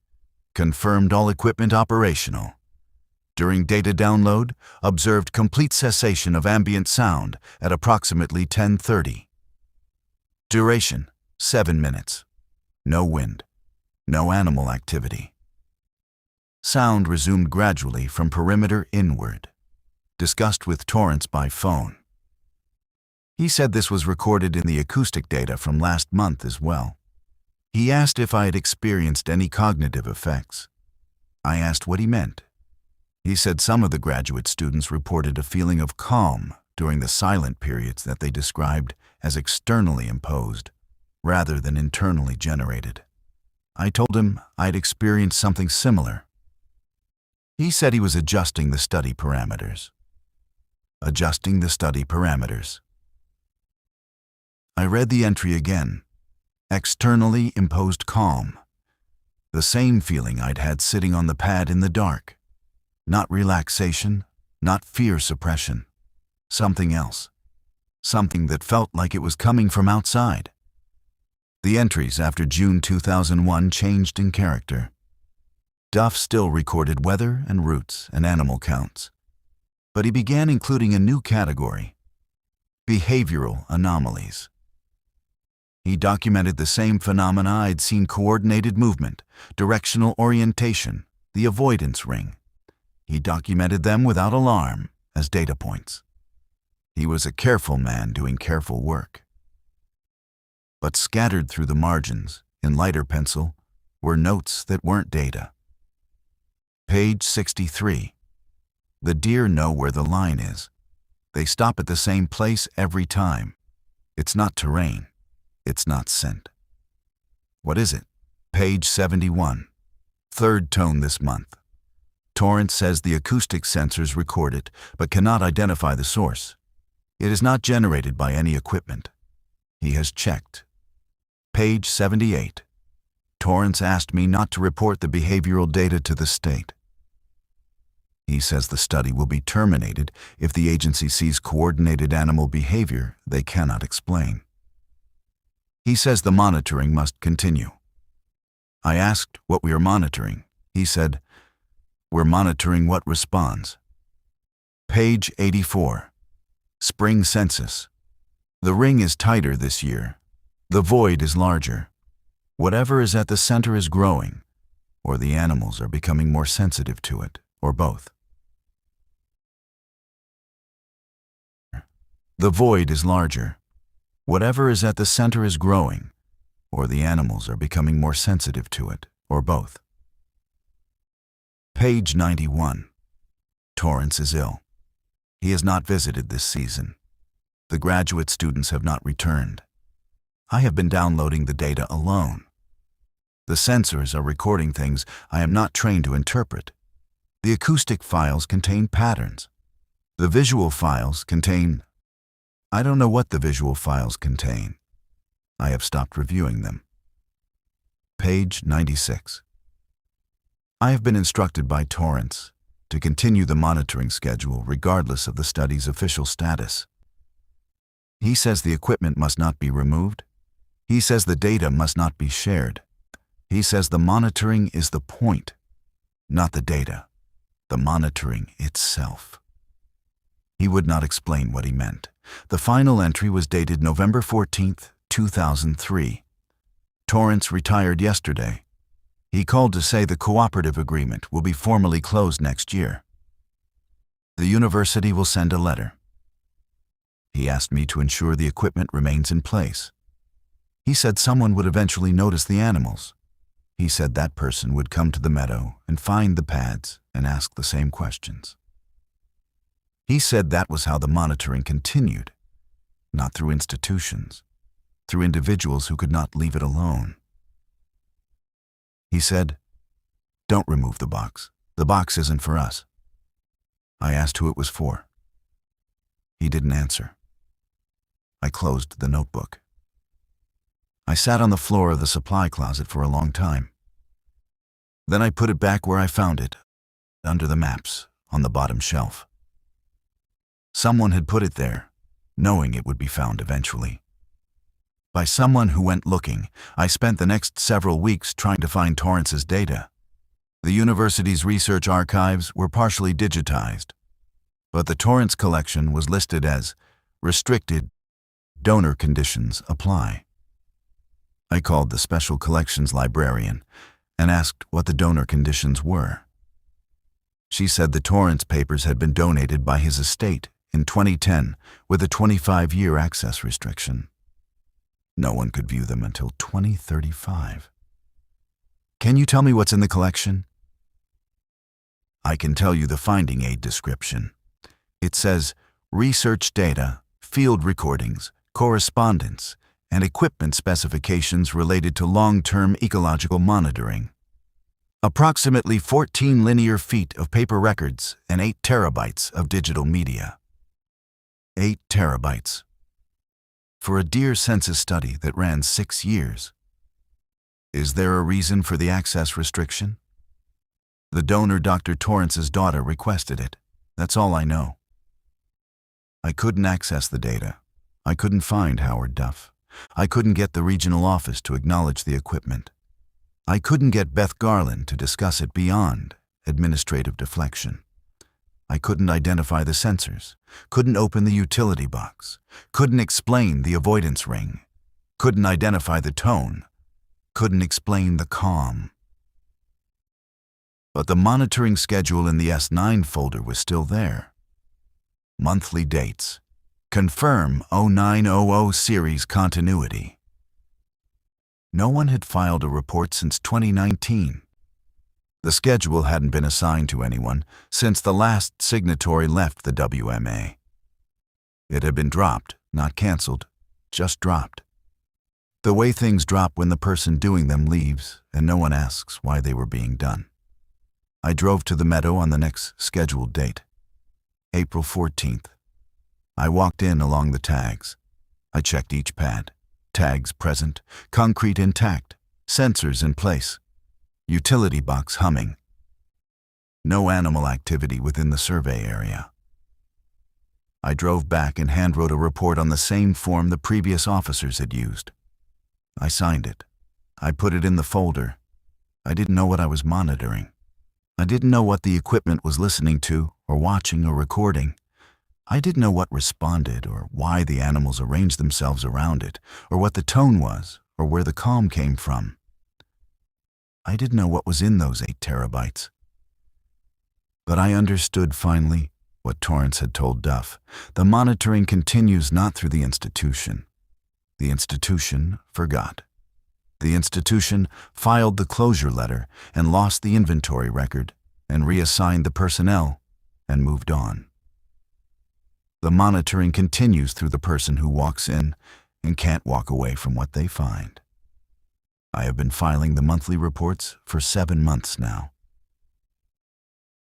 Confirmed all equipment operational. During data download, observed complete cessation of ambient sound at approximately 10:30. Duration, 7 minutes. No wind. No animal activity. Sound resumed gradually from perimeter inward. Discussed with Torrance by phone. He said this was recorded in the acoustic data from last month as well. He asked if I had experienced any cognitive effects. I asked what he meant. He said some of the graduate students reported a feeling of calm during the silent periods that they described as externally imposed, rather than internally generated. I told him I'd experienced something similar. He said he was adjusting the study parameters. Adjusting the study parameters. I read the entry again. Externally imposed calm. The same feeling I'd had sitting on the pad in the dark. Not relaxation, not fear suppression. Something else. Something that felt like it was coming from outside. The entries after June 2001 changed in character. Duff still recorded weather and routes and animal counts, but he began including a new category: behavioral anomalies. He documented the same phenomena I'd seen: coordinated movement, directional orientation, the avoidance ring. He documented them without alarm as data points. He was a careful man doing careful work. But scattered through the margins, in lighter pencil, were notes that weren't data. Page 63. The deer know where the line is. They stop at the same place every time. It's not terrain. It's not scent. What is it? Page 71. Third tone this month. Torrance says the acoustic sensors record it, but cannot identify the source. It is not generated by any equipment. He has checked. Page 78. Torrance asked me not to report the behavioral data to the state. He says the study will be terminated if the agency sees coordinated animal behavior they cannot explain. He says the monitoring must continue. I asked what we are monitoring. He said, "We're monitoring what responds." Page 84. Spring census. The ring is tighter this year. The void is larger. Whatever is at the center is growing. or the animals are becoming more sensitive to it, or both. The void is larger. Whatever is at the center is growing, or the animals are becoming more sensitive to it, or both. Page 91. Torrance is ill. He has not visited this season. The graduate students have not returned. I have been downloading the data alone. The sensors are recording things I am not trained to interpret. The acoustic files contain patterns. The visual files contain... I don't know what the visual files contain. I have stopped reviewing them. Page 96. I have been instructed by Torrance to continue the monitoring schedule regardless of the study's official status. He says the equipment must not be removed. He says the data must not be shared. He says the monitoring is the point, not the data, the monitoring itself. He would not explain what he meant. The final entry was dated November 14th, 2003. Torrance retired yesterday. He called to say the cooperative agreement will be formally closed next year. The university will send a letter. He asked me to ensure the equipment remains in place. He said someone would eventually notice the animals. He said that person would come to the meadow and find the pads and ask the same questions. He said that was how the monitoring continued, not through institutions, through individuals who could not leave it alone. He said, "Don't remove the box. The box isn't for us." I asked who it was for. He didn't answer. I closed the notebook. I sat on the floor of the supply closet for a long time. Then I put it back where I found it, under the maps, on the bottom shelf. Someone had put it there, knowing it would be found eventually. By someone who went looking, I spent the next several weeks trying to find Torrance's data. The university's research archives were partially digitized, but the Torrance collection was listed as restricted. Donor conditions apply. I called the special collections librarian and asked what the donor conditions were. She said the Torrance papers had been donated by his estate in 2010 with a 25-year access restriction. No one could view them until 2035. Can you tell me what's in the collection? I can tell you the finding aid description. It says, research data, field recordings, correspondence, and equipment specifications related to long-term ecological monitoring. Approximately 14 linear feet of paper records and 8 terabytes of digital media. 8 terabytes. For a deer census study that ran 6 years. Is there a reason for the access restriction? The donor, Dr. Torrance's daughter, requested it. That's all I know. I couldn't access the data. I couldn't find Howard Duff. I couldn't get the regional office to acknowledge the equipment. I couldn't get Beth Garland to discuss it beyond administrative deflection. I couldn't identify the sensors, couldn't open the utility box, couldn't explain the avoidance ring, couldn't identify the tone, couldn't explain the calm. But the monitoring schedule in the S9 folder was still there. Monthly dates. Confirm 0900 series continuity. No one had filed a report since 2019. The schedule hadn't been assigned to anyone since the last signatory left the WMA. It had been dropped, not canceled, just dropped. The way things drop when the person doing them leaves and no one asks why they were being done. I drove to the meadow on the next scheduled date, April 14th. I walked in along the tags. I checked each pad. Tags present, concrete intact, sensors in place. Utility box humming. No animal activity within the survey area. I drove back and handwrote a report on the same form the previous officers had used. I signed it. I put it in the folder. I didn't know what I was monitoring. I didn't know what the equipment was listening to or watching or recording. I didn't know what responded or why the animals arranged themselves around it or what the tone was or where the calm came from. I didn't know what was in those 8 terabytes. But I understood finally what Torrance had told Duff. The monitoring continues not through the institution. The institution forgot. The institution filed the closure letter and lost the inventory record and reassigned the personnel and moved on. The monitoring continues through the person who walks in and can't walk away from what they find. I have been filing the monthly reports for 7 months now.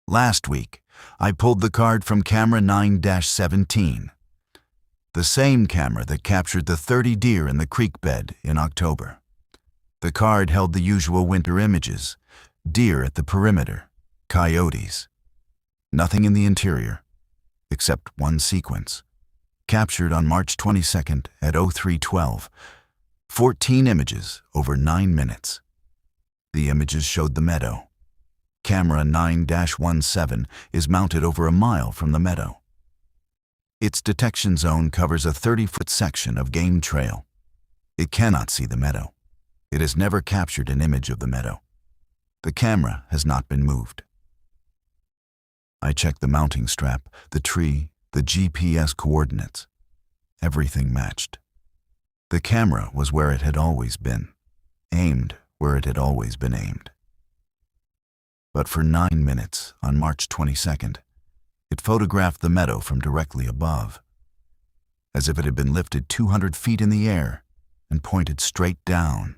Last week, I pulled the card from camera 9-17, the same camera that captured the 30 deer in the creek bed in October. The card held the usual winter images: deer at the perimeter, coyotes. Nothing in the interior, except one sequence, captured on March 22nd at 03:12. 14 images over 9 minutes. The images showed the meadow. Camera 9-17 is mounted over a mile from the meadow. Its detection zone covers a 30-foot section of game trail. It cannot see the meadow. It has never captured an image of the meadow. The camera has not been moved. I checked the mounting strap, the tree, the GPS coordinates. Everything matched. The camera was where it had always been, aimed where it had always been aimed. But for 9 minutes on March 22nd, it photographed the meadow from directly above, as if it had been lifted 200 feet in the air and pointed straight down.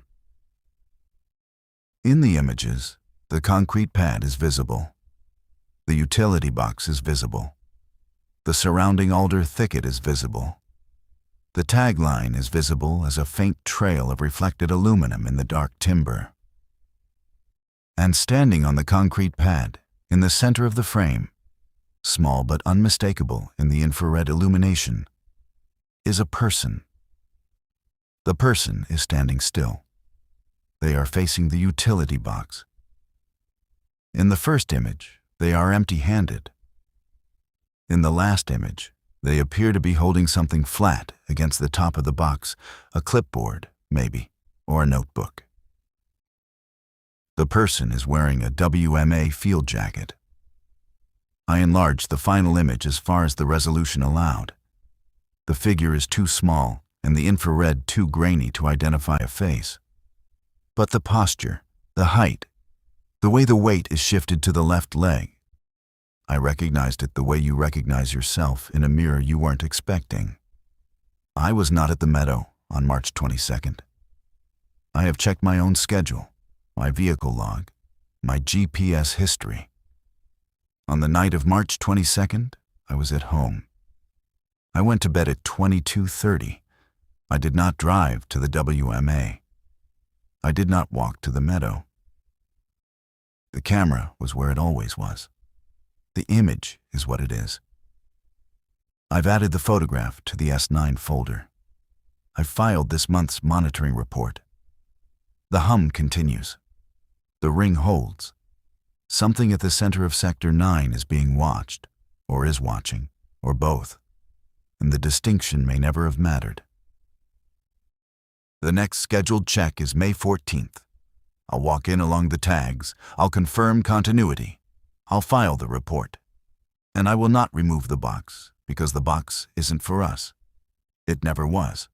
In the images, the concrete pad is visible. The utility box is visible. The surrounding alder thicket is visible. The tagline is visible as a faint trail of reflected aluminum in the dark timber. And standing on the concrete pad, in the center of the frame, small but unmistakable in the infrared illumination, is a person. The person is standing still. They are facing the utility box. In the first image, they are empty-handed. In the last image, they appear to be holding something flat against the top of the box, a clipboard, maybe, or a notebook. The person is wearing a WMA field jacket. I enlarged the final image as far as the resolution allowed. The figure is too small and the infrared too grainy to identify a face. But the posture, the height, the way the weight is shifted to the left leg, I recognized it the way you recognize yourself in a mirror you weren't expecting. I was not at the meadow on March 22nd. I have checked my own schedule, my vehicle log, my GPS history. On the night of March 22nd, I was at home. I went to bed at 22:30. I did not drive to the WMA. I did not walk to the meadow. The camera was where it always was. The image is what it is. I've added the photograph to the S9 folder. I've filed this month's monitoring report. The hum continues. The ring holds. Something at the center of Sector 9 is being watched, or is watching, or both, and the distinction may never have mattered. The next scheduled check is May 14th. I'll walk in along the tags. I'll confirm continuity. I'll file the report. And I will not remove the box, because the box isn't for us. It never was.